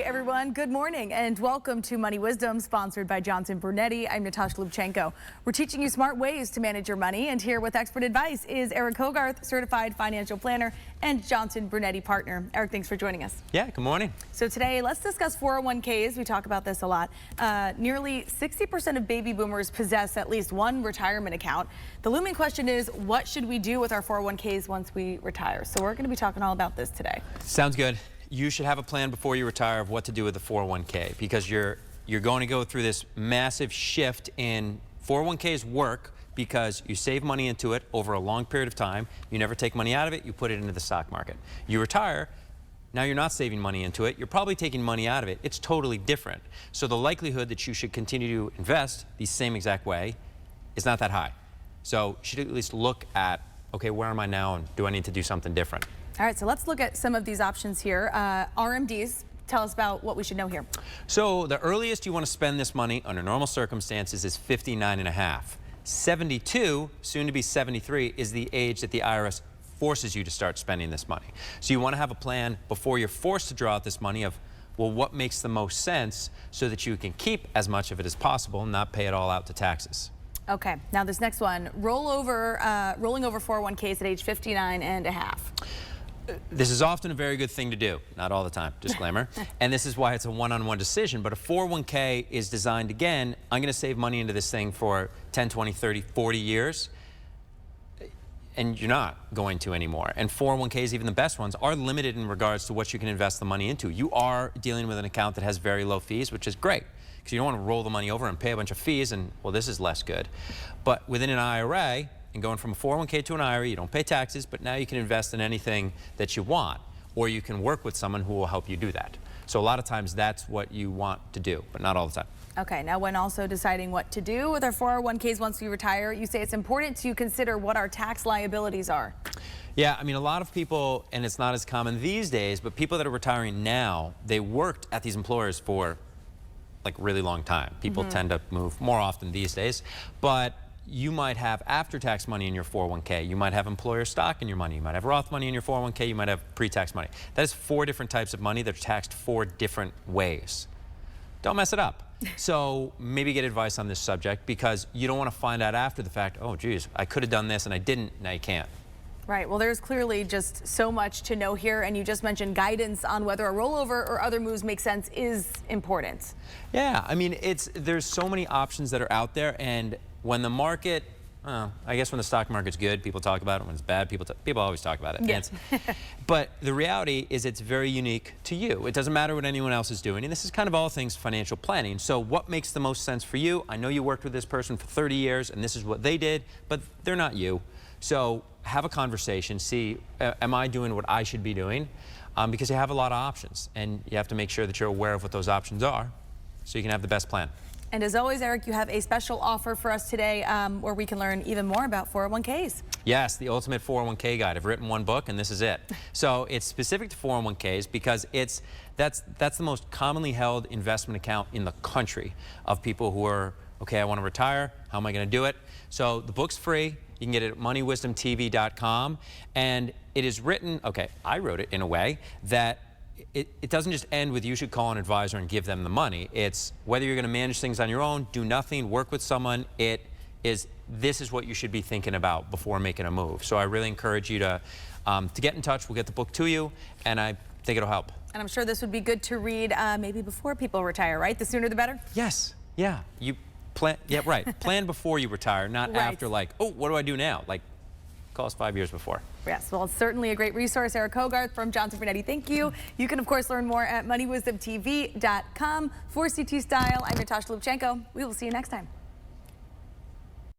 everyone. Good morning and welcome to Money Wisdom, sponsored by Johnson Brunetti. I'm Natasha Lubchenko. We're teaching you smart ways to manage your money, and here with expert advice is Eric Hogarth, certified financial planner and Johnson Brunetti partner. Eric, thanks for joining us. Yeah, good morning. So today, let's discuss 401ks. We talk about this a lot. Nearly 60% of baby boomers possess at least one retirement account. The looming question is, what should we do with our 401ks once we retire? So we're going to be talking all about this today. Sounds good. You should have a plan before you retire of what to do with the 401k, because you're going to go through this massive shift in 401ks work because you save money into it over a long period of time. You never take money out of it. You put it into the stock market. You retire. Now you're not saving money into it. You're probably taking money out of it. It's totally different. So the likelihood that you should continue to invest the same exact way is not that high. So you should at least look at, okay, where am I now and do I need to do something different? All right, so let's look at some of these options here. RMDs, tell us about what we should know here. So the earliest you want to spend this money under normal circumstances is 59 and a half. 72, soon to be 73, is the age that the IRS forces you to start spending this money. So you want to have a plan before you're forced to draw out this money of, well, what makes the most sense so that you can keep as much of it as possible and not pay it all out to taxes. Okay, now this next one, rolling over 401ks at age 59 and a half. This is often a very good thing to do, not all the time, disclaimer. And this is why it's a one-on-one decision. But a 401k is designed, again, I'm going to save money into this thing for 10, 20, 30, 40 years. And you're not going to anymore. And 401ks, even the best ones, are limited in regards to what you can invest the money into. You are dealing with an account that has very low fees, which is great, because you don't want to roll the money over and pay a bunch of fees and, well, this is less good. But within an IRA, and going from a 401k to an IRA, you don't pay taxes, but now you can invest in anything that you want, or you can work with someone who will help you do that. So a lot of times that's what you want to do, but not all the time. Okay, now when also deciding what to do with our 401ks once we retire, you say it's important to consider what our tax liabilities are. Yeah, I mean, a lot of people, and it's not as common these days, but people that are retiring now, they worked at these employers for like really long time. People tend to move more often these days, but you might have after-tax money in your 401k. You might have employer stock in your money. You might have Roth money in your 401k. You might have pre-tax money. That is 4 different types of money that are taxed 4 different ways. Don't mess it up. So maybe get advice on this subject, because you don't want to find out after the fact, oh, geez, I could have done this and I didn't. Now you can't. Right. Well, there's clearly just so much to know here, and you just mentioned guidance on whether a rollover or other moves make sense is important. Yeah, I mean, there's so many options that are out there, and when the market, I guess when the stock market's good, people talk about it. When it's bad, people always talk about it. Yes. But the reality is it's very unique to you. It doesn't matter what anyone else is doing, and this is kind of all things financial planning. So what makes the most sense for you? I know you worked with this person for 30 years, and this is what they did, but they're not you. So have a conversation, see, am I doing what I should be doing? Because you have a lot of options, and you have to make sure that you're aware of what those options are so you can have the best plan. And as always, Eric, you have a special offer for us today where we can learn even more about 401ks. Yes, the Ultimate 401k Guide. I've written one book, and this is it. So it's specific to 401ks because that's the most commonly held investment account in the country of people who are, okay, I want to retire. How am I going to do it? So the book's free. You can get it at moneywisdomtv.com. And it is written, okay, I wrote it in a way that it doesn't just end with you should call an advisor and give them the money. It's whether you're going to manage things on your own, do nothing, work with someone. This is what you should be thinking about before making a move. So I really encourage you to get in touch. We'll get the book to you, and I think it'll help. And I'm sure this would be good to read maybe before people retire, right? The sooner the better? Yes. Yeah. You plan. Yeah, right. Plan before you retire, not right after, like, oh, what do I do now? Like, call us 5 years before. Yes, well, it's certainly a great resource. Eric Hogarth from Johnson Brunetti, thank you. You can, of course, learn more at moneywisdomtv.com. For CT Style, I'm Natasha Lubchenko. We will see you next time.